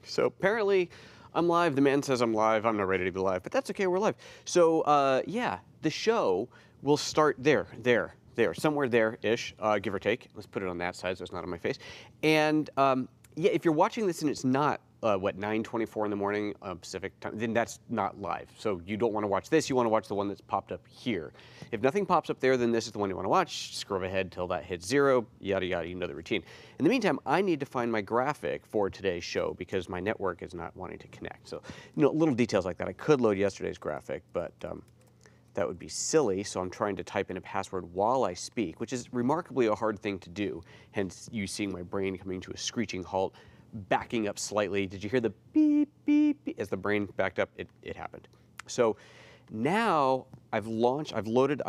So apparently I'm live. The man says I'm live. I'm not ready to be live, but that's okay. We're live. So yeah, the show will start there, somewhere there-ish, give or take. Let's put it on that side so it's not on my face. And yeah, if you're watching this and it's not, 9:24 in the morning Pacific time, then that's not live. So you don't want to watch this. You want to watch the one that's popped up here. If nothing pops up there, then this is the one you want to watch. Scrub ahead till that hits 0, yada, yada, you know the routine. In the meantime, I need to find my graphic for today's show because my network is not wanting to connect. So, little details like that. I could load yesterday's graphic, but that would be silly, so I'm trying to type in a password while I speak, which is remarkably a hard thing to do, hence you seeing my brain coming to a screeching halt, backing up slightly. Did you hear the beep, beep, beep? As the brain backed up, it happened. So now I've mounted,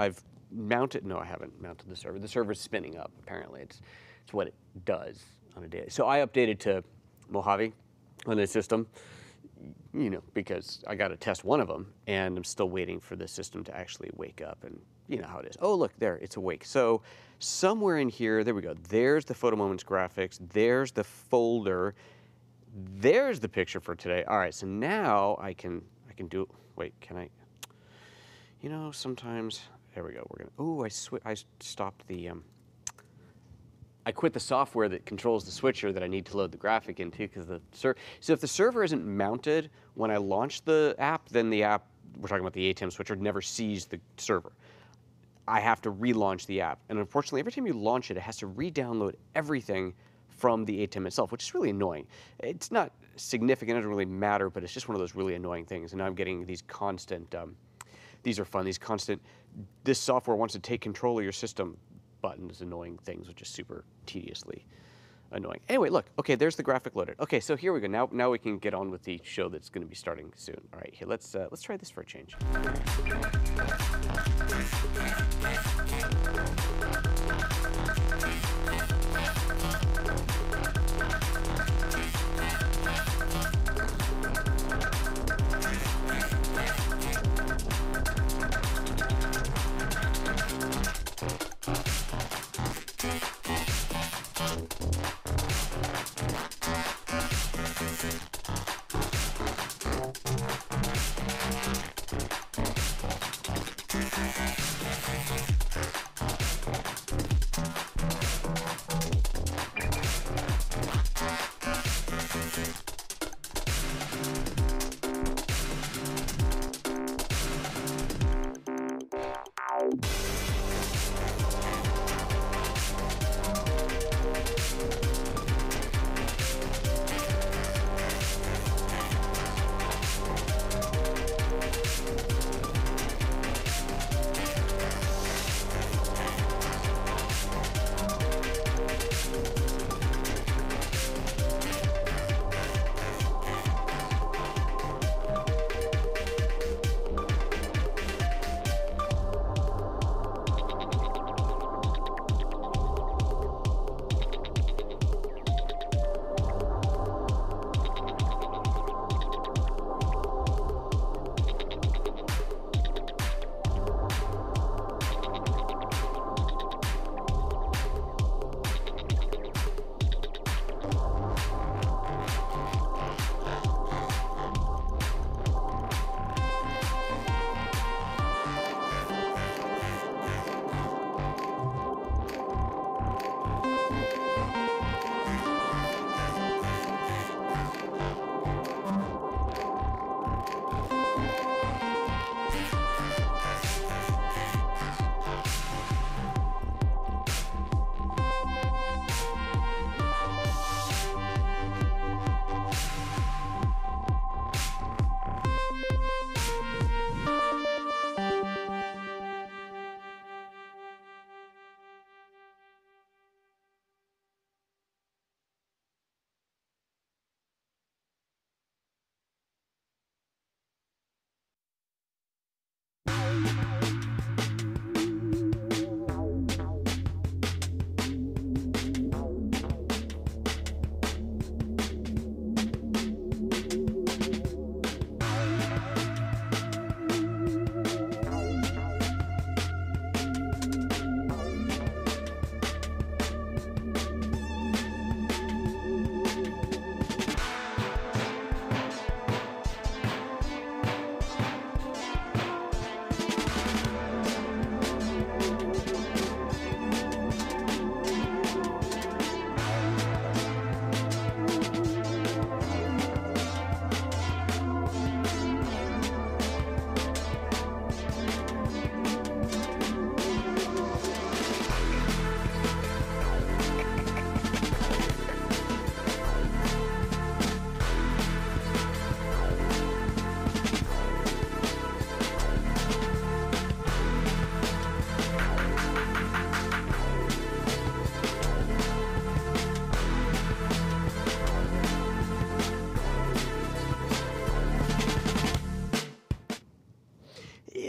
no, I haven't mounted the server. The server's spinning up, apparently. It's what it does on a daily. So I updated to Mojave on the system, because I got to test one of them, and I'm still waiting for the system to actually wake up, and you know how it is. Oh, look, there, it's awake. So somewhere in here, there we go. There's the Photo Moments graphics. There's the folder. There's the picture for today. All right, so now I can do, wait, can I, sometimes, there we go. We're gonna, I stopped the, I quit the software that controls the switcher that I need to load the graphic into because so if the server isn't mounted when I launch the app, then the app, we're talking about the ATEM switcher, never sees the server. I have to relaunch the app. And unfortunately, every time you launch it, it has to re-download everything from the ATEM itself, which is really annoying. It's not significant, it doesn't really matter, but it's just one of those really annoying things. And now I'm getting these constant, these are fun, these constant, this software wants to take control of your system buttons, annoying things, which is super tediously annoying. Anyway, look, okay, there's the graphic loaded. Okay, so here we go. Now we can get on with the show that's going to be starting soon. All right, here, let's try this for a change.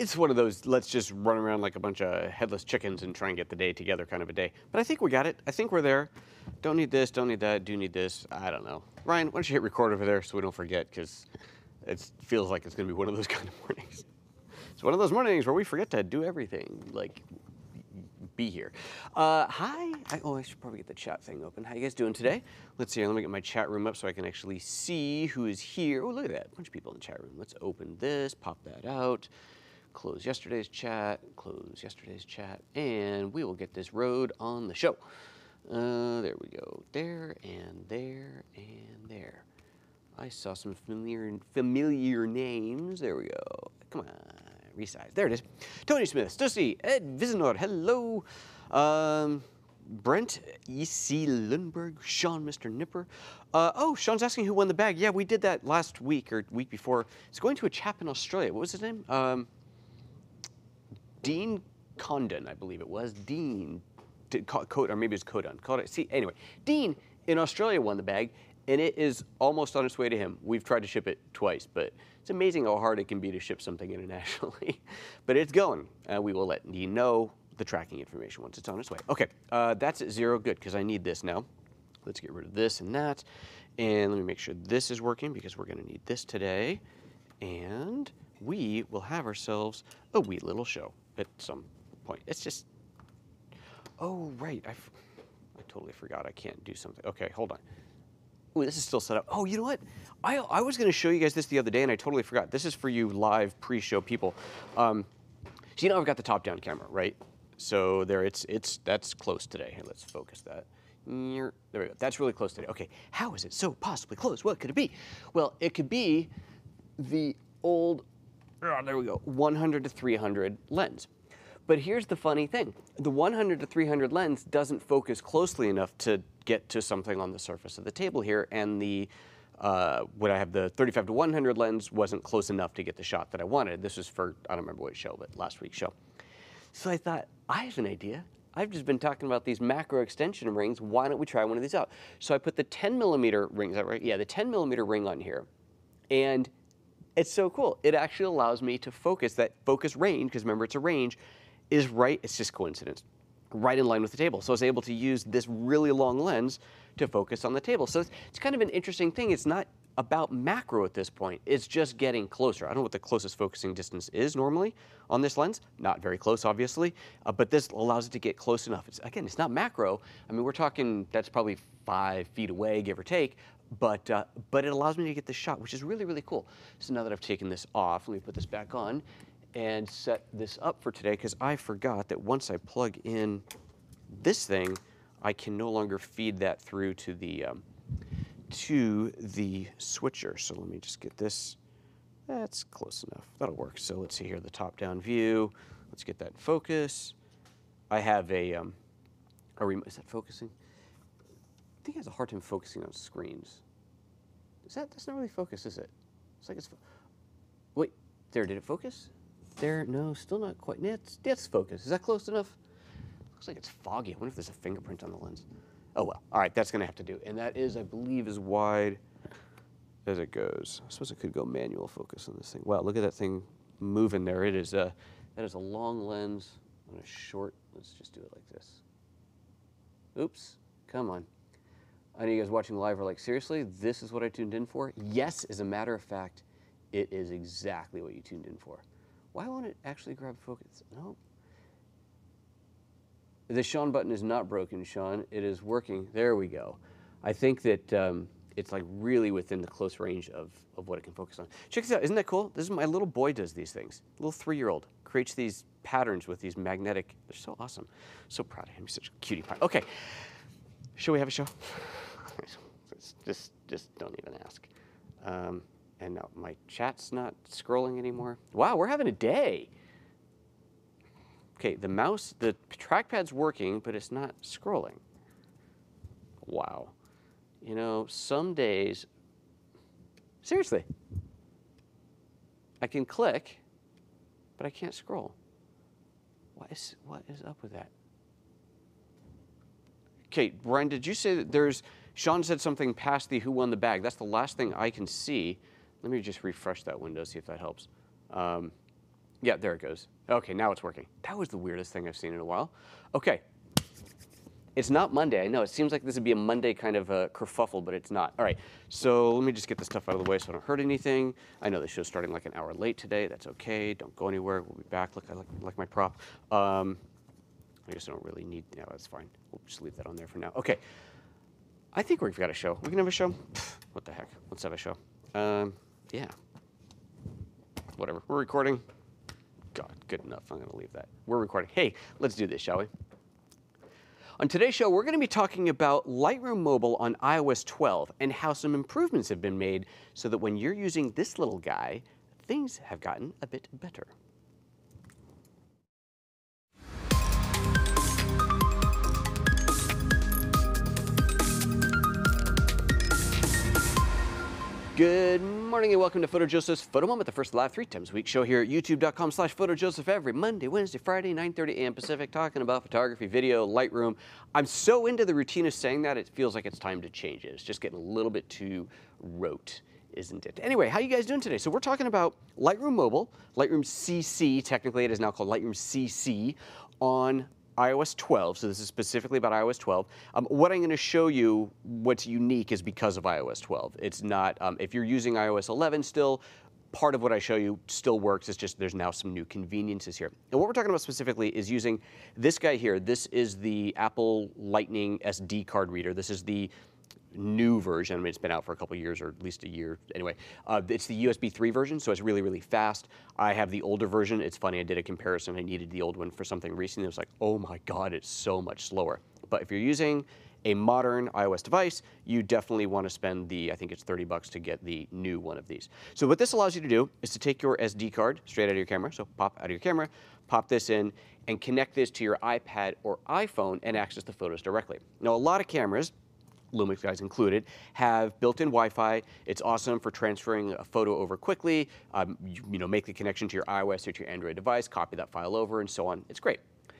it's one of those let's just run around like a bunch of headless chickens and try and get the day together kind of a day. But I think we got it. I think we're there. Don't need this, don't need that, do need this. I don't know. Ryan, why don't you hit record over there so we don't forget, because it feels like it's going to be one of those kind of mornings. It's one of those mornings where we forget to do everything, like be here. Hi. I should probably get the chat thing open. How you guys doing today? Let's see. Let me get my chat room up so I can actually see who is here. Oh, look at that. A bunch of people in the chat room. Let's open this, pop that out, close yesterday's chat, and we will get this road on the show. There we go. There and there and there. I saw some familiar names. There we go. Come on. Resize. There it is. Tony Smith, Stussy, Ed Visenor, hello. Brent, E.C. Lundberg, Sean, Mr. Nipper. Oh, Sean's asking who won the bag. Yeah, we did that last week or week before. It's going to a chap in Australia. What was his name? Dean Condon, I believe it was. Dean, or maybe it's Codon. See, anyway, Dean in Australia won the bag, and it is almost on its way to him. We've tried to ship it twice, but it's amazing how hard it can be to ship something internationally. But it's going. We will let Dean know the tracking information once it's on its way. Okay, that's at 0. Good, because I need this now. Let's get rid of this and that. And let me make sure this is working, because we're going to need this today. And we will have ourselves a wee little show at some point. It's just, oh, right. I totally forgot I can't do something. Okay, hold on. Ooh, this is still set up. Oh, you know what? I was going to show you guys this the other day, and I totally forgot. This is for you live pre-show people. So you know I've got the top-down camera, right? So there, that's close today. Here, let's focus that. There we go. That's really close today. Okay, how is it so possibly close? What could it be? Well, it could be the old, there we go, 100 to 300 lens. But here's the funny thing. The 100 to 300 lens doesn't focus closely enough to get to something on the surface of the table here, and the what I have, the 35 to 100 lens wasn't close enough to get the shot that I wanted. This was for, I don't remember what show, but last week's show. So I thought, I have an idea. I've just been talking about these macro extension rings. Why don't we try one of these out? So I put the 10mm ring, is that right? Yeah, the 10mm ring on here, and it's so cool. It actually allows me to focus. That focus range, because remember it's a range, is right, it's just coincidence, right in line with the table. So I was able to use this really long lens to focus on the table. So it's kind of an interesting thing. It's not about macro at this point. It's just getting closer. I don't know what the closest focusing distance is normally on this lens. Not very close, obviously, but this allows it to get close enough. Again, it's not macro. I mean, we're talking, that's probably 5 feet away, give or take, but it allows me to get this shot, which is really, really cool. So now that I've taken this off, let me put this back on and set this up for today, because I forgot that once I plug in this thing, I can no longer feed that through to the switcher. So let me just get this. That's close enough. That'll work. So let's see here, the top-down view. Let's get that in focus. I have a remote. Is that focusing? I think it has a hard time focusing on screens. That's not really focus, is it? It's like it's. Wait, there. Did it focus? There, no, still not quite. Yeah, it's focused. Is that close enough? Looks like it's foggy. I wonder if there's a fingerprint on the lens. Oh well. All right, that's gonna have to do. And that is, I believe, as wide as it goes. I suppose it could go manual focus on this thing. Wow, look at that thing moving there. It is that is a long lens on a short. Let's just do it like this. Oops, come on. I know you guys watching live are like, seriously, this is what I tuned in for? Yes, as a matter of fact, it is exactly what you tuned in for. Why won't it actually grab focus? No. The Sean button is not broken, Sean. It is working. There we go. I think that it's like really within the close range of what it can focus on. Check this out. Isn't that cool? This is my little boy does these things. Little 3-year-old creates these patterns with these magnetic. They're so awesome. So proud of him. He's such a cutie pie. Okay. Shall we have a show? Just don't even ask. And now my chat's not scrolling anymore. Wow, we're having a day. Okay, the mouse, the trackpad's working, but it's not scrolling. Wow. You know, some days, seriously, I can click, but I can't scroll. What is up with that? Okay, Brian, did you say that Sean said something past the who won the bag? That's the last thing I can see. Let me just refresh that window, see if that helps. Yeah, there it goes. Okay, now it's working. That was the weirdest thing I've seen in a while. Okay. It's not Monday. I know, it seems like this would be a Monday kind of a kerfuffle, but it's not. All right, so let me just get this stuff out of the way so I don't hurt anything. I know the show's starting like an hour late today. That's okay. Don't go anywhere. We'll be back. Look, I like my prop. I guess I don't really need, no, that's fine. We'll just leave that on there for now. Okay, I think we've got a show. We can have a show? What the heck? Let's have a show. Yeah. Whatever. We're recording. God, good enough. I'm going to leave that. We're recording. Hey, let's do this, shall we? On today's show, we're going to be talking about Lightroom Mobile on iOS 12 and how some improvements have been made so that when you're using this little guy, things have gotten a bit better. Good morning and welcome to PhotoJoseph's Photo Moment, the first live 3 times a week show here at youtube.com/PhotoJoseph every Monday, Wednesday, Friday, 9:30 a.m. Pacific, talking about photography, video, Lightroom. I'm so into the routine of saying that, it feels like it's time to change it. It's just getting a little bit too rote, isn't it? Anyway, how you guys doing today? So we're talking about Lightroom Mobile, Lightroom CC, technically it is now called Lightroom CC, on iOS 12, so this is specifically about iOS 12. What I'm going to show you, what's unique, is because of iOS 12. It's not, if you're using iOS 11 still, part of what I show you still works. It's just there's now some new conveniences here. And what we're talking about specifically is using this guy here. This is the Apple Lightning SD card reader. This is the new version. I mean, it's been out for a couple of years, or at least a year. Anyway, it's the USB 3 version, so it's really, really fast. I have the older version. It's funny, I did a comparison. I needed the old one for something recently. It was like, oh my God, it's so much slower. But if you're using a modern iOS device, you definitely want to spend the, I think it's $30 to get the new one of these. So what this allows you to do is to take your SD card straight out of your camera. So pop out of your camera, pop this in, and connect this to your iPad or iPhone and access the photos directly. Now, a lot of cameras, Lumix guys included, have built-in Wi-Fi. It's awesome for transferring a photo over quickly. You know, make the connection to your iOS or to your Android device, copy that file over, and so on. It's great.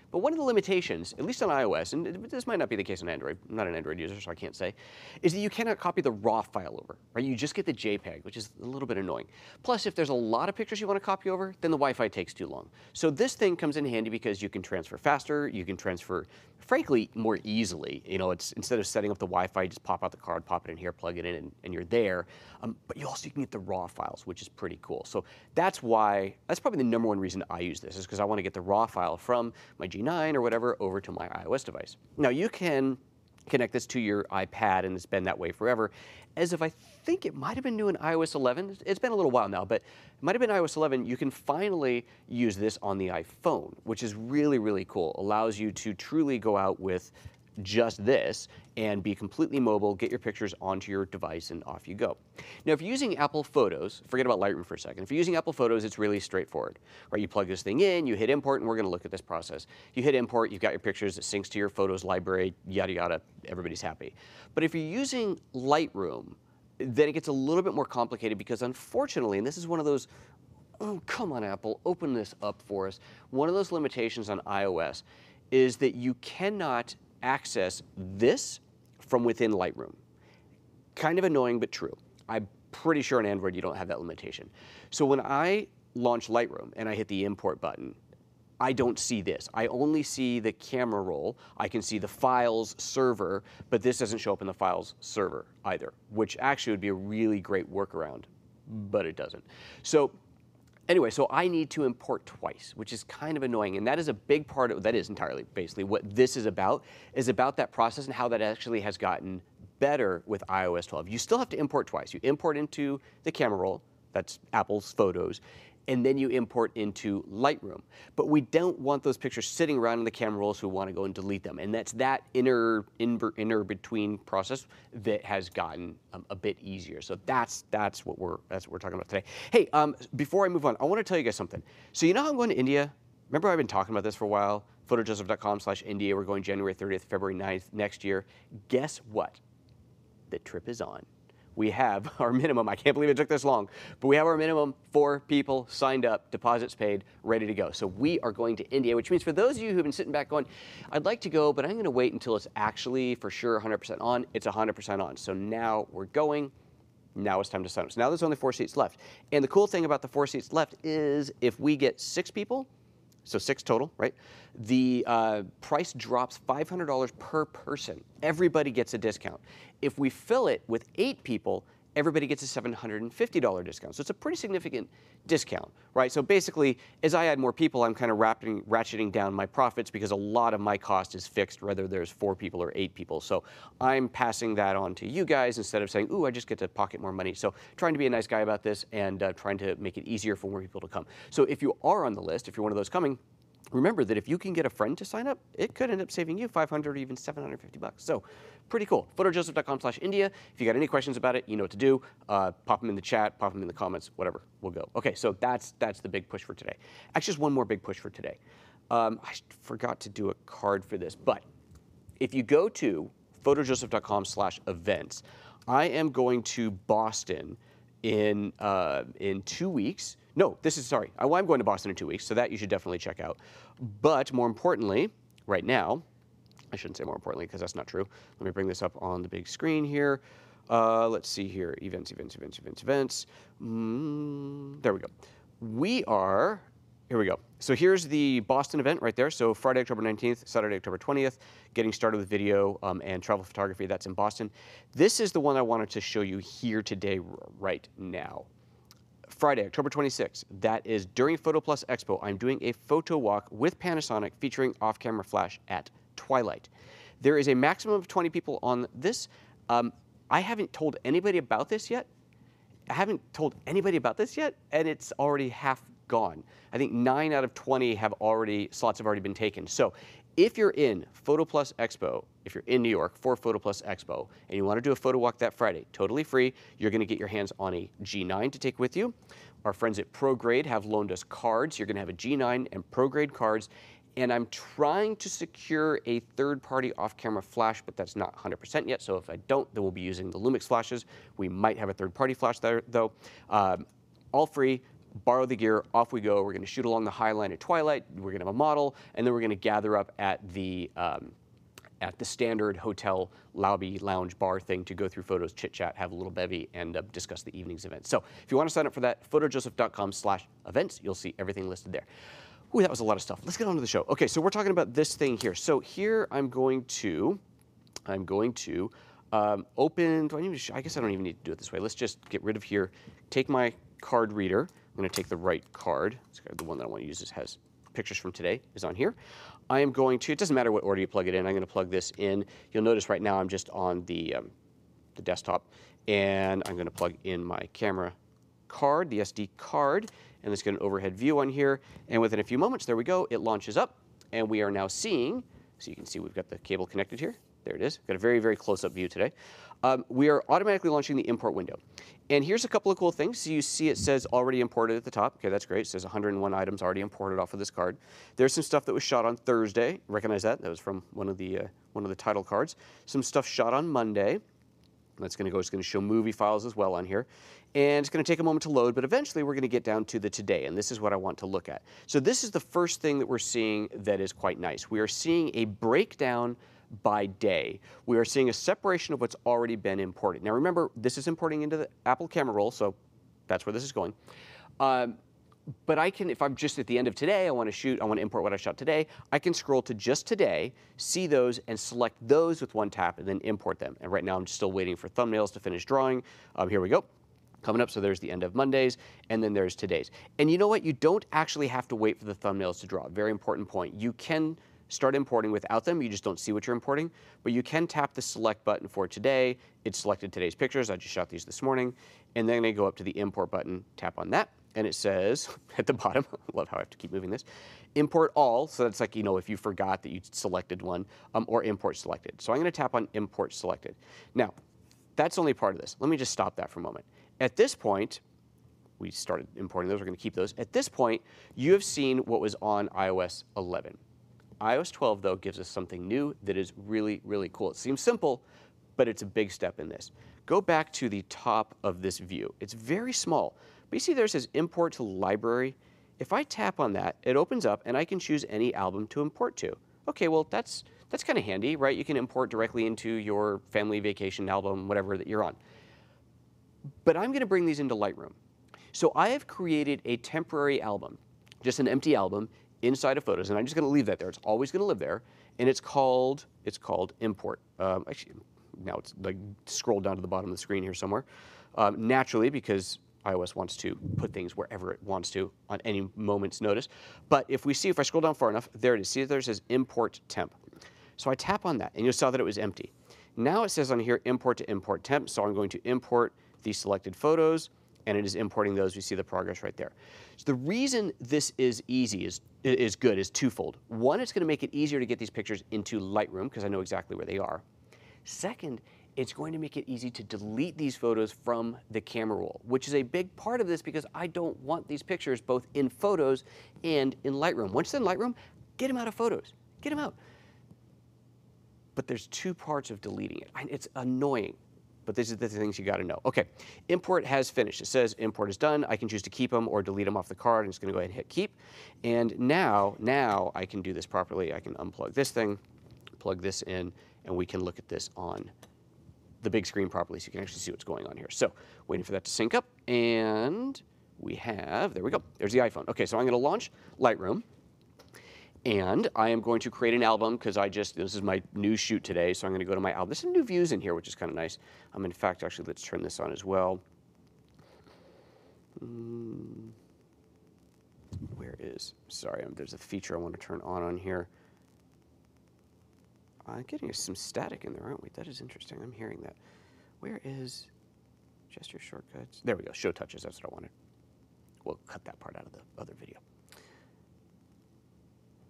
But one of the limitations, at least on iOS, and this might not be the case on Android, I'm not an Android user, so I can't say, is that you cannot copy the RAW file over, right? You just get the JPEG, which is a little bit annoying. Plus, if there's a lot of pictures you want to copy over, then the Wi-Fi takes too long. So this thing comes in handy because you can transfer faster, you can transfer, frankly, more easily. You know, it's instead of setting up the Wi-Fi, you just pop out the card, pop it in here, plug it in, and you're there. But you also can get the RAW files, which is pretty cool. So that's why, that's probably the #1 reason I use this, is because I want to get the RAW file from my G9 or whatever over to my iOS device. Now you can connect this to your iPad, and it's been that way forever, as if I think it might have been new in iOS 11. It's been a little while now, but it might have been iOS 11. You can finally use this on the iPhone, which is really, really cool. Allows you to truly go out with just this and be completely mobile, get your pictures onto your device, and off you go. Now, if you're using Apple Photos, forget about Lightroom for a second. If you're using Apple Photos, it's really straightforward, right? You plug this thing in, you hit import, and we're gonna look at this process. You hit import, you've got your pictures, it syncs to your Photos library, yada, yada, everybody's happy. But if you're using Lightroom, then it gets a little bit more complicated because unfortunately, and this is one of those, oh, come on, Apple, open this up for us. One of those limitations on iOS is that you cannot access this from within Lightroom. Kind of annoying, but true. I'm pretty sure on Android you don't have that limitation. So when I launch Lightroom and I hit the import button, I don't see this. I only see the camera roll. I can see the files server, but this doesn't show up in the files server either, which actually would be a really great workaround, but it doesn't. So anyway, so I need to import twice, which is kind of annoying, and that is a big part of, that is entirely basically what this is about that process and how that actually has gotten better with iOS 12. You still have to import twice. You import into the camera roll, that's Apple's Photos, and then you import into Lightroom. But we don't want those pictures sitting around in the camera roll, so we want to go and delete them. And that's that inner between process that has gotten a bit easier. So that's what we're talking about today. Hey, before I move on, I want to tell you guys something. So you know how I'm going to India? Remember I've been talking about this for a while? PhotoJoseph.com/India. We're going January 30th, February 9th next year. Guess what? The trip is on. We have our minimum, I can't believe it took this long, but we have our minimum 4 people signed up, deposits paid, ready to go. So we are going to India, which means for those of you who've been sitting back going, I'd like to go, but I'm gonna wait until it's actually for sure 100% on, it's 100% on. So now we're going. Now it's time to sign up. So now there's only 4 seats left. And the cool thing about the 4 seats left is if we get 6 people, so 6 total, right? The price drops $500 per person. Everybody gets a discount. If we fill it with 8 people, everybody gets a $750 discount. So it's a pretty significant discount, right? So basically, as I add more people, I'm kind of ratcheting down my profits because a lot of my cost is fixed, whether there's 4 people or 8 people. So I'm passing that on to you guys instead of saying, ooh, I just get to pocket more money. So trying to be a nice guy about this and trying to make it easier for more people to come. So if you are on the list, if you're one of those coming, remember that if you can get a friend to sign up, it could end up saving you $500 or even $750. So pretty cool. PhotoJoseph.com/India. If you got any questions about it, you know what to do. Pop them in the chat, pop them in the comments, whatever. We'll go. Okay, so that's the big push for today. Actually, just one more big push for today. I forgot to do a card for this, but if you go to PhotoJoseph.com/events, I am going to Boston in 2 weeks. No, sorry. I'm going to Boston in 2 weeks, so that you should definitely check out. But more importantly, right now, I shouldn't say more importantly because that's not true. Let me bring this up on the big screen here. Let's see here. Events. There we go. Here we go. So here's the Boston event right there. So Friday, October 19th, Saturday, October 20th, getting started with video and travel photography. That's in Boston. This is the one I wanted to show you here today right now. Friday, October 26th, that is during Photo Plus Expo, I'm doing a photo walk with Panasonic featuring off-camera flash at twilight. There is a maximum of 20 people on this. I haven't told anybody about this yet. And it's already half gone. I think 9 out of 20 slots have already been taken. So if you're in Photo Plus Expo, if you're in New York for Photo Plus Expo, and you want to do a photo walk that Friday, totally free, you're going to get your hands on a G9 to take with you. Our friends at ProGrade have loaned us cards. You're going to have a G9 and ProGrade cards. And I'm trying to secure a third-party off-camera flash, but that's not 100% yet. So if I don't, then we'll be using the Lumix flashes. We might have a third-party flash there, though. All free. Borrow the gear, off we go. We're going to shoot along the High Line at twilight. We're going to have a model, and then we're going to gather up at the standard hotel lobby lounge bar thing to go through photos, chit chat, have a little bevy, and discuss the evening's event. So if you want to sign up for that, photojoseph.com/events. You'll see everything listed there. Ooh, that was a lot of stuff. Let's get on to the show. Okay, so we're talking about this thing here. So here I'm going to open. I guess I don't even need to do it this way. Let's just get rid of here. Take my card reader. I'm going to take the right card. The one that I want to use has pictures from today is on here. I am going to, it doesn't matter what order you plug it in, I'm going to plug this in. You'll notice right now I'm just on the desktop, and I'm going to plug in my camera card, the SD card, and let's get an overhead view on here. And within a few moments, there we go, it launches up, and we are now seeing, so you can see we've got the cable connected here. There it is. Got a very, very close-up view today. We are automatically launching the import window. And here's a couple of cool things. So you see it says already imported at the top. Okay, that's great. It says 101 items already imported off of this card. There's some stuff that was shot on Thursday. Recognize that? That was from one of the title cards. Some stuff shot on Monday. It's going to show movie files as well on here. And it's going to take a moment to load, but eventually we're going to get down to the today, and this is what I want to look at. So this is the first thing that we're seeing that is quite nice. We are seeing a breakdown by day. We are seeing a separation of what's already been imported. Now remember, this is importing into the Apple camera roll, so that's where this is going. But I can, if I'm just at the end of today, I want to import what I shot today, I can scroll to just today, see those, and select those with one tap, and then import them. And right now I'm still waiting for thumbnails to finish drawing. Here we go. Coming up, so there's the end of Mondays, and then there's today's. And you know what? You don't actually have to wait for the thumbnails to draw. Very important point. You can start importing without them. You just don't see what you're importing. But you can tap the select button for today. It's selected today's pictures. I just shot these this morning. And then I go up to the import button, tap on that, and it says at the bottom, I love how I have to keep moving this, import all. So that's like, you know, if you forgot that you selected one, or import selected. So I'm going to tap on import selected. Now, that's only part of this. Let me just stop that for a moment. At this point, we started importing those. We're going to keep those. At this point, you have seen what was on iOS 11. iOS 12, though, gives us something new that is really, really cool. It seems simple, but it's a big step in this. Go back to the top of this view. It's very small, but you see there it says import to library. If I tap on that, it opens up, and I can choose any album to import to. Okay, well, that's kind of handy, right? You can import directly into your family vacation album, whatever that you're on. But I'm going to bring these into Lightroom. So I have created a temporary album, just an empty album inside of Photos, and I'm just going to leave that there. It's always going to live there, and it's called Import. Actually, now it's like scroll down to the bottom of the screen here somewhere. Naturally, because iOS wants to put things wherever it wants to on any moment's notice. But if I scroll down far enough, there it is. See, there it says Import Temp. So I tap on that, and you saw that it was empty. Now it says on here Import to Import Temp, so I'm going to import the selected photos, and it is importing those. You see the progress right there. So the reason this is easy, is good, is twofold. One, it's going to make it easier to get these pictures into Lightroom, because I know exactly where they are. Second, it's going to make it easy to delete these photos from the camera roll, which is a big part of this because I don't want these pictures both in Photos and in Lightroom. Once they're in Lightroom, get them out of Photos. Get them out. But there's two parts of deleting it. It's annoying, but these are the things you got to know. Okay, import has finished. It says import is done. I can choose to keep them or delete them off the card. I'm just going to go ahead and hit keep. And now I can do this properly. I can unplug this thing, plug this in, and we can look at this on the big screen properly so you can actually see what's going on here. So waiting for that to sync up, and there we go. There's the iPhone. Okay, so I'm going to launch Lightroom. And I am going to create an album because this is my new shoot today, so I'm going to go to my album. There's some new views in here, which is kind of nice. In fact, actually, let's turn this on as well. Sorry, there's a feature I want to turn on here. I'm getting some static in there, aren't we? That is interesting. I'm hearing that. Where is gesture shortcuts? There we go. Show touches. That's what I wanted. We'll cut that part out of the other video.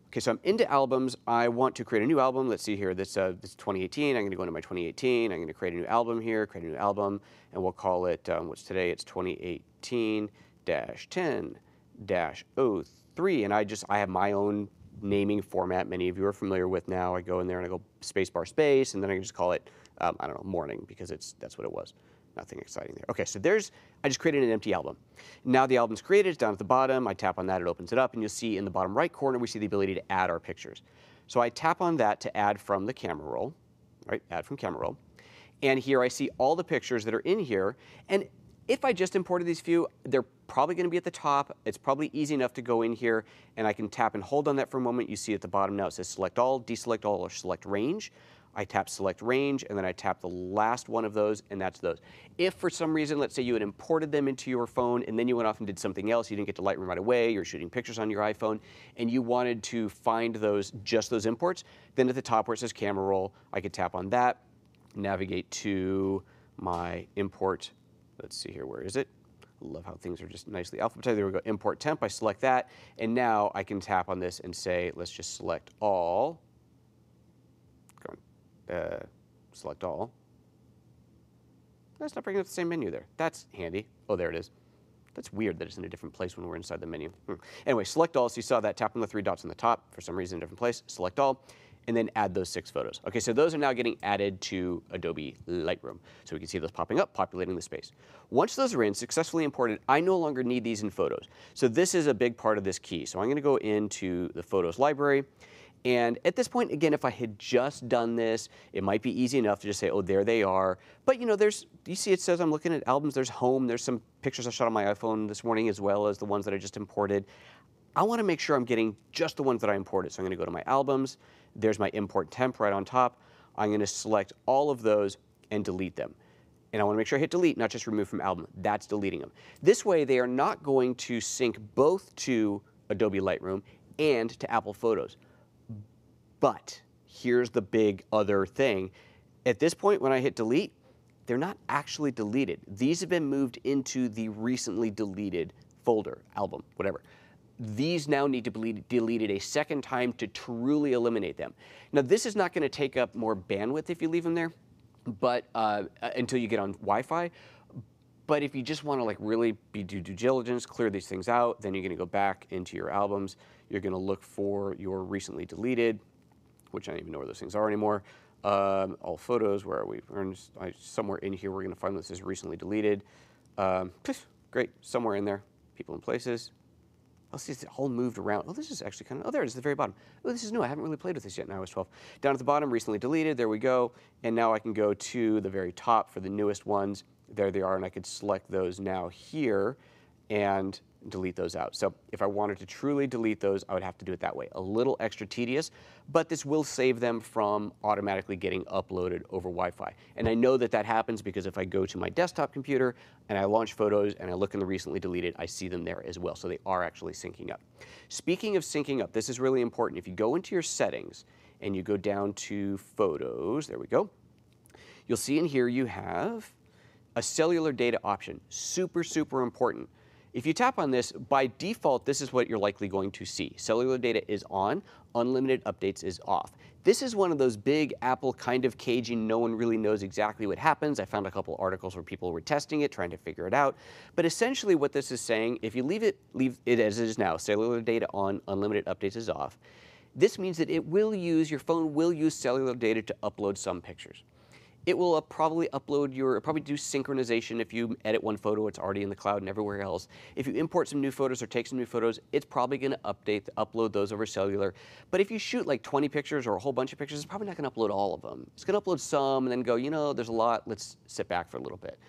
Okay, so I'm into albums. I want to create a new album. Let's see here. This is 2018. I'm going to go into my 2018. I'm going to create a new album here, create a new album, and we'll call it, what's today? It's 2018-10-03. And I have my own naming format many of you are familiar with now. I go in there and I go spacebar space, and then I can just call it, I don't know, morning, because that's what it was. Nothing exciting there. Okay, so I just created an empty album. Now the album's created, it's down at the bottom. I tap on that, it opens it up, and you'll see in the bottom right corner, we see the ability to add our pictures. So I tap on that to add from the camera roll, right? Add from camera roll. And here I see all the pictures that are in here. And if I just imported these few, they're probably going to be at the top. It's probably easy enough to go in here, and I can tap and hold on that for a moment. You see at the bottom now it says select all, deselect all, or select range. I tap select range, and then I tap the last one of those, and that's those. If for some reason, let's say you had imported them into your phone, and then you went off and did something else, you didn't get to Lightroom right away, you're shooting pictures on your iPhone, and you wanted to find just those imports, then at the top where it says camera roll, I could tap on that, navigate to my import. Let's see here, where is it? Love how things are just nicely alphabetized. There we go, import temp, I select that, and now I can tap on this and say, let's just select all. Select all. That's not bringing up the same menu there. That's handy. Oh, there it is. That's weird that it's in a different place when we're inside the menu. Anyway, select all. So you saw that. Tap on the three dots on the top. For some reason, in a different place. Select all. And then add those 6 photos. Okay, so those are now getting added to Adobe Lightroom. So we can see those popping up, populating the space. Once those are in, successfully imported, I no longer need these in Photos. So this is a big part of this key. So I'm going to go into the Photos library. And at this point, again, if I had just done this, it might be easy enough to just say, oh, there they are. But you see it says I'm looking at albums, there's home, there's some pictures I shot on my iPhone this morning as well as the ones that I just imported. I want to make sure I'm getting just the ones that I imported. So I'm going to go to my albums, there's my import temp right on top. I'm going to select all of those and delete them. And I want to make sure I hit delete, not just remove from album. That's deleting them. This way, they are not going to sync both to Adobe Lightroom and to Apple Photos. But here's the big other thing. At this point, when I hit delete, they're not actually deleted. These have been moved into the recently deleted folder, album, whatever. These now need to be deleted a second time to truly eliminate them. Now, this is not going to take up more bandwidth if you leave them there, but until you get on Wi-Fi. But if you just want to really do due diligence, clear these things out, then you're going to go back into your albums. You're going to look for your recently deleted, which I don't even know where those things are anymore. All photos, where are we? Somewhere in here, we're going to find this is recently deleted. Great, somewhere in there. People and places. I'll see it's all moved around. Oh, this is actually kind of, oh, there it is at the very bottom. Oh, this is new. I haven't really played with this yet in iOS 12. Down at the bottom, recently deleted. There we go. And now I can go to the very top for the newest ones there they are, and I could select those now here and delete those out. So if I wanted to truly delete those, I would have to do it that way. A little extra tedious, but this will save them from automatically getting uploaded over Wi-Fi. And I know that that happens because if I go to my desktop computer and I launch photos and I look in the recently deleted, I see them there as well. So they are actually syncing up. Speaking of syncing up, this is really important. If you go into your settings and you go down to Photos, there we go, you'll see in here you have a cellular data option. Super, super important. If you tap on this, by default, this is what you're likely going to see. Cellular data is on, unlimited updates is off. This is one of those big Apple kind of caging, no one really knows exactly what happens. I found a couple articles where people were testing it, trying to figure it out. But essentially what this is saying, if you leave it as it is now, cellular data on, unlimited updates is off, this means that your phone will use cellular data to upload some pictures. It will probably probably do synchronization. If you edit one photo, it's already in the cloud and everywhere else. If you import some new photos or take some new photos, it's probably going to upload those over cellular. But if you shoot like 20 pictures or a whole bunch of pictures, it's probably not going to upload all of them. It's going to upload some and then go, you know, there's a lot, let's sit back for a little bit.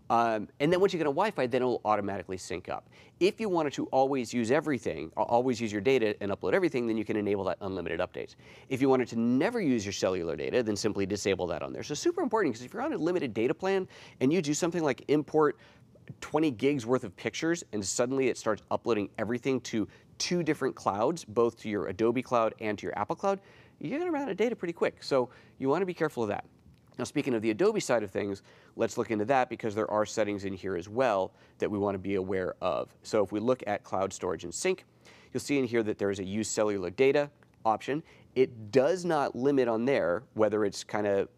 And then once you get on Wi-Fi, then it will automatically sync up. If you wanted to always use everything, always use your data and upload everything, then you can enable that unlimited updates. If you wanted to never use your cellular data, then simply disable that on there. So super important, because if you're on a limited data plan and you do something like import 20 gigs worth of pictures and suddenly it starts uploading everything to 2 different clouds, both to your Adobe cloud and to your Apple cloud, you're going to run out of data pretty quick. So you want to be careful of that. Now, speaking of the Adobe side of things, let's look into that because there are settings in here as well that we want to be aware of. So if we look at cloud storage and sync, you'll see in here that there is a use cellular data option. It does not limit on there whether it's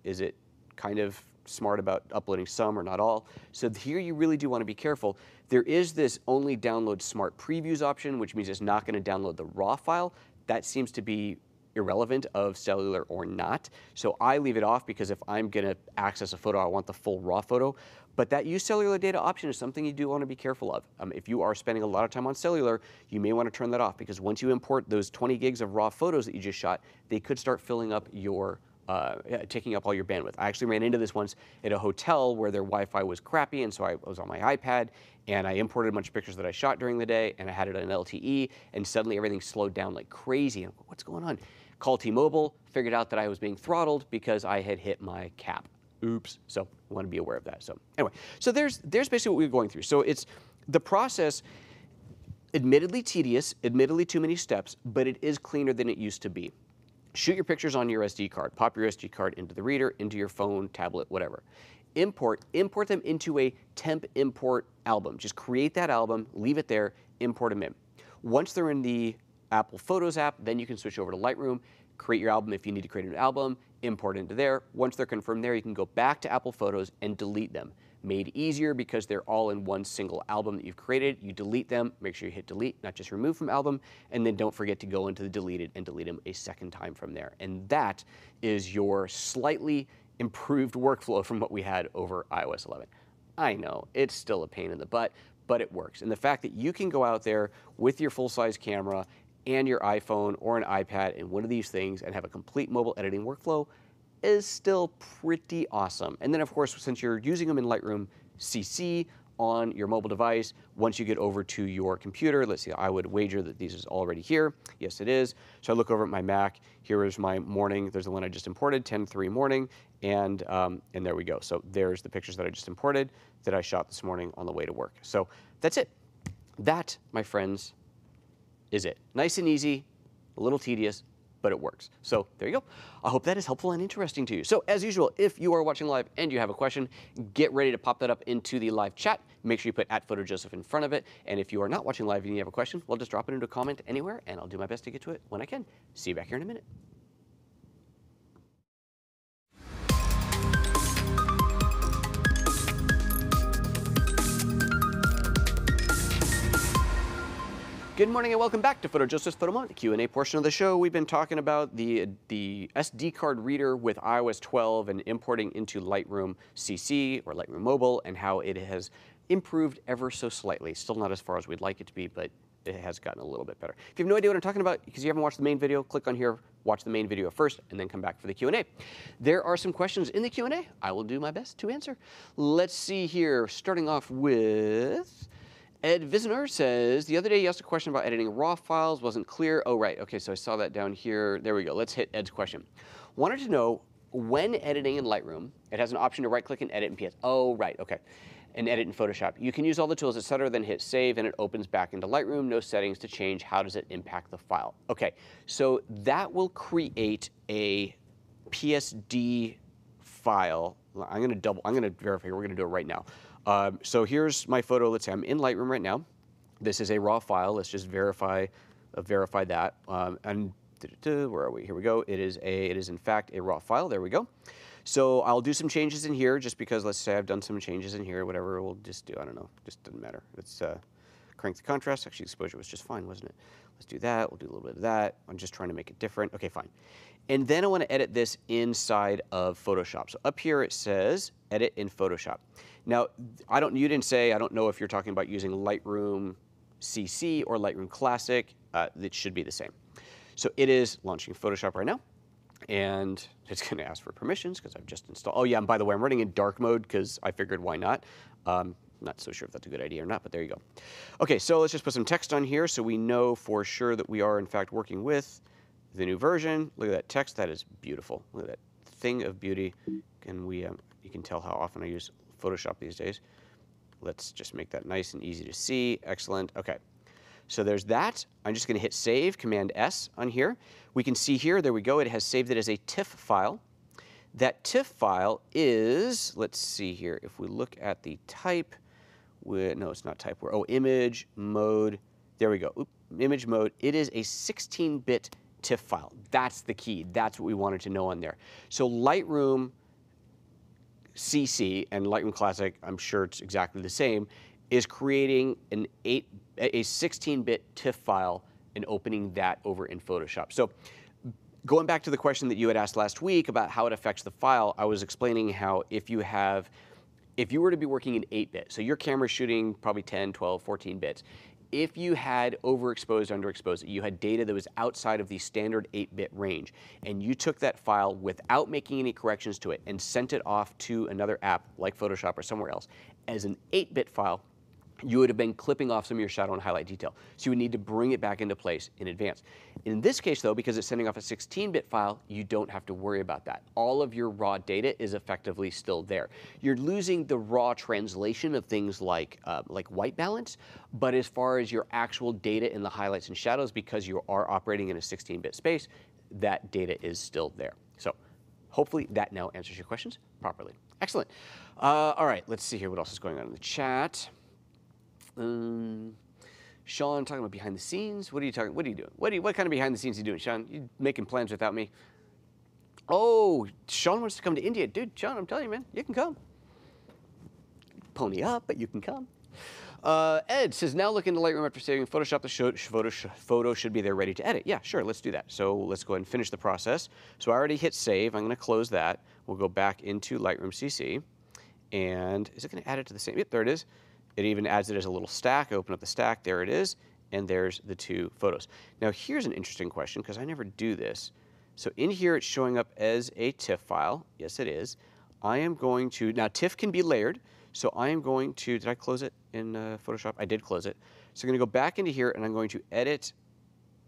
is it kind of smart about uploading some or not all. So here you really do want to be careful. There is this only download smart previews option, which means it's not going to download the raw file. That seems to be irrelevant of cellular or not. So I leave it off because if I'm going to access a photo, I want the full raw photo. But that use cellular data option is something you do want to be careful of. If you are spending a lot of time on cellular, you may want to turn that off because once you import those 20 gigs of raw photos that you just shot, they could start filling up your taking up all your bandwidth. I actually ran into this once at a hotel where their Wi-Fi was crappy, and so I was on my iPad, and I imported a bunch of pictures that I shot during the day, and I had it on LTE, and suddenly everything slowed down like crazy. And what's going on? Called T-Mobile, figured out that I was being throttled because I had hit my cap. Oops. So I want to be aware of that. So anyway, so there's basically what we're going through. So it's the process, admittedly tedious, admittedly too many steps, but it is cleaner than it used to be. Shoot your pictures on your SD card. Pop your SD card into the reader, into your phone, tablet, whatever. Import them into a temp import album. Just create that album, leave it there, import them in. Once they're in the Apple Photos app, then you can switch over to Lightroom, create your album if you need to create an album, import into there. Once they're confirmed there, you can go back to Apple Photos and delete them. Made easier because they're all in one single album that you've created. You delete them, make sure you hit delete, not just remove from album, and then don't forget to go into the deleted and delete them a second time from there. And that is your slightly improved workflow from what we had over iOS 11. I know, it's still a pain in the butt, but it works. And the fact that you can go out there with your full-size camera and your iPhone or an iPad and one of these things and have a complete mobile editing workflow is still pretty awesome. And then of course, since you're using them in Lightroom CC on your mobile device, once you get over to your computer, let's see, I would wager that this is already here. Yes, it is. So I look over at my Mac. Here is my morning. There's the one I just imported, 10:03 morning, and there we go. So there's the pictures that I just imported that I shot this morning on the way to work. So that's it. That, my friends, is it. Nice and easy, a little tedious, but it works. So there you go. I hope that is helpful and interesting to you. So as usual, if you are watching live and you have a question, get ready to pop that up into the live chat. Make sure you put @PhotoJoseph in front of it. And if you are not watching live and you have a question, well, just drop it into a comment anywhere, and I'll do my best to get to it when I can. See you back here in a minute. Good morning and welcome back to PhotoJoseph's Photo Moment, the Q&A portion of the show. We've been talking about the SD card reader with iOS 12 and importing into Lightroom CC or Lightroom Mobile and how it has improved ever so slightly. Still not as far as we'd like it to be, but it has gotten a little bit better. If you have no idea what I'm talking about, because you haven't watched the main video, click on here, watch the main video first, and then come back for the Q&A. There are some questions in the Q&A. I will do my best to answer. Let's see here, starting off with Ed Visner says, the other day you asked a question about editing raw files, wasn't clear. Oh, right, okay, so I saw that down here. There we go, let's hit Ed's question. Wanted to know, when editing in Lightroom, it has an option to right-click and edit in PS. Oh, right, okay. And edit in Photoshop. You can use all the tools, etc., then hit save, and it opens back into Lightroom. No settings to change. How does it impact the file? Okay, so that will create a PSD file. I'm gonna verify. We're gonna do it right now. So here's my photo. Let's say I'm in Lightroom right now. This is a raw file. Let's just verify that. And where are we? Here we go. It is in fact a raw file. There we go. So I'll do some changes in here just because, let's say I've done some changes in here, whatever we'll just do, I don't know, just doesn't matter. Let's crank the contrast. Actually, exposure was just fine, wasn't it? Let's do that. We'll do a little bit of that. I'm just trying to make it different. Okay, fine. And then I want to edit this inside of Photoshop. So up here it says edit in Photoshop. Now, you didn't say, I don't know if you're talking about using Lightroom CC or Lightroom Classic. It should be the same. So it is launching Photoshop right now. And it's going to ask for permissions because I've just installed. Oh yeah, and by the way, I'm running in dark mode because I figured why not. Not so sure if that's a good idea or not, but there you go. Okay, so let's just put some text on here so we know for sure that we are in fact working with the new version. Look at that text, that is beautiful. Look at that thing of beauty. And you can tell how often I use Photoshop these days. Let's just make that nice and easy to see. Excellent. Okay. So there's that. I'm just going to hit save, Command S on here. We can see here, there we go, it has saved it as a TIFF file. That TIFF file is, let's see here, if we look at the type, no, it's not type, image mode, there we go, image mode. It is a 16-bit TIFF file. That's the key. That's what we wanted to know on there. So Lightroom CC and Lightroom Classic, I'm sure it's exactly the same, is creating a 16-bit TIFF file and opening that over in Photoshop. So going back to the question that you had asked last week about how it affects the file, I was explaining how if you were to be working in 8-bit, so your camera's shooting probably 10, 12, 14 bits, if you had overexposed, underexposed, you had data that was outside of the standard 8-bit range, and you took that file without making any corrections to it and sent it off to another app like Photoshop or somewhere else as an 8-bit file, you would have been clipping off some of your shadow and highlight detail. So you would need to bring it back into place in advance. In this case though, because it's sending off a 16-bit file, you don't have to worry about that. All of your raw data is effectively still there. You're losing the raw translation of things like white balance, but as far as your actual data in the highlights and shadows, because you are operating in a 16-bit space, that data is still there. So hopefully that now answers your questions properly. Excellent. All right, let's see here what else is going on in the chat. Sean, talking about behind the scenes. What are you doing? What kind of behind the scenes are you doing, Sean? You making plans without me? Oh, Sean wants to come to India. Dude, Sean, I'm telling you, man, you can come. Pony up, but you can come. Ed says, now look into Lightroom after saving Photoshop. The photo should be there ready to edit. Yeah, sure, let's do that. So let's go ahead and finish the process. So I already hit save. I'm going to close that. We'll go back into Lightroom CC. And is it going to add it to the same? Yep, there it is. It even adds it as a little stack. Open up the stack. There it is. And there's the two photos. Now, here's an interesting question because I never do this. So in here, it's showing up as a TIFF file. Yes, it is. I am going to, now TIFF can be layered. So I am going to, did I close it in Photoshop? I did close it. So I'm going to go back into here and I'm going to edit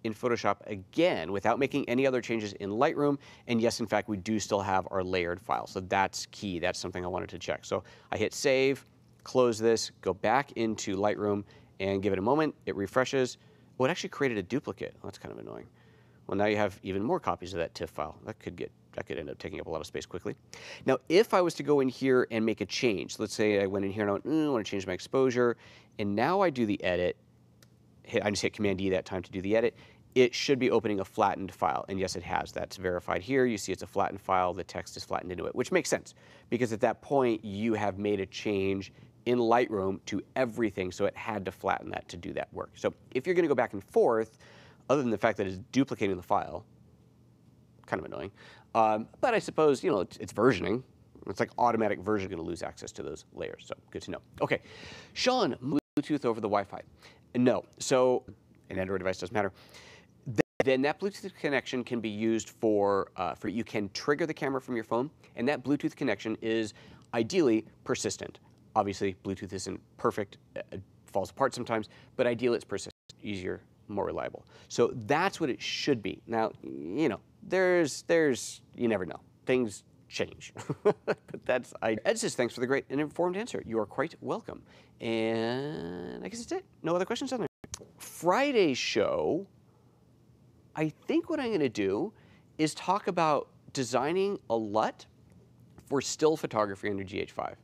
in Photoshop again without making any other changes in Lightroom. And yes, in fact, we do still have our layered file. So that's key. That's something I wanted to check. So I hit save, close this, go back into Lightroom and give it a moment. It refreshes. Oh, it actually created a duplicate. Oh, that's kind of annoying. Well, now you have even more copies of that TIFF file. That could end up taking up a lot of space quickly. Now, if I was to go in here and make a change, let's say I went in here and I want to change my exposure, and now I do the edit, I just hit Command E that time to do the edit, it should be opening a flattened file. And yes, it has. That's verified here. You see it's a flattened file. The text is flattened into it, which makes sense because at that point, you have made a change in Lightroom to everything, so it had to flatten that to do that work. So if you're going to go back and forth, other than the fact that it's duplicating the file, kind of annoying, but I suppose, you know, it's versioning. It's like automatic version, going to lose access to those layers, so good to know. Okay, Sean, Bluetooth over the Wi-Fi. No, so an Android device, doesn't matter. Then that Bluetooth connection can be used for you can trigger the camera from your phone, and that Bluetooth connection is ideally persistent. Obviously, Bluetooth isn't perfect, it falls apart sometimes, but ideally it's persistent, easier, more reliable. So that's what it should be. Now, you know, you never know. Things change. But Ed says, thanks for the great and informed answer. You are quite welcome. And I guess that's it. No other questions on there. Friday's show, I think what I'm going to do is talk about designing a LUT for still photography under GH5.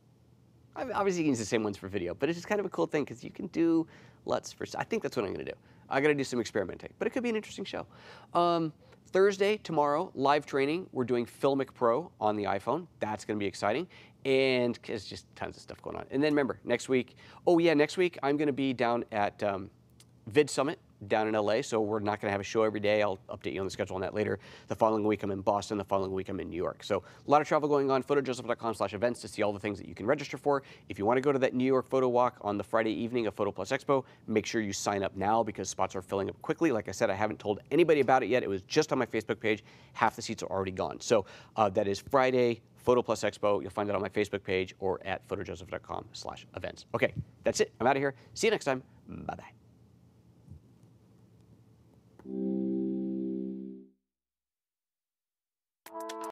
I mean, obviously, you can use the same ones for video, but it's just kind of a cool thing because you can do LUTs for. I think that's what I'm going to do. I got to do some experimenting, but it could be an interesting show. Thursday, tomorrow, live training. We're doing Filmic Pro on the iPhone. That's going to be exciting, and there's just tons of stuff going on. And then remember, next week. Oh yeah, next week I'm going to be down at Vid Summit down in LA, so we're not going to have a show every day. I'll update you on the schedule on that later. The following week I'm in Boston, the following week I'm in New York. So a lot of travel going on. PhotoJoseph.com/events to see all the things that you can register for. If you want to go to that New York photo walk on the Friday evening of Photo Plus Expo, make sure you sign up now because spots are filling up quickly. Like I said, I haven't told anybody about it yet. It was just on my Facebook page. Half the seats are already gone. So that is Friday, Photo Plus Expo. You'll find it on my Facebook page or at PhotoJoseph.com/events. Okay, that's it. I'm out of here. See you next time. Bye-bye.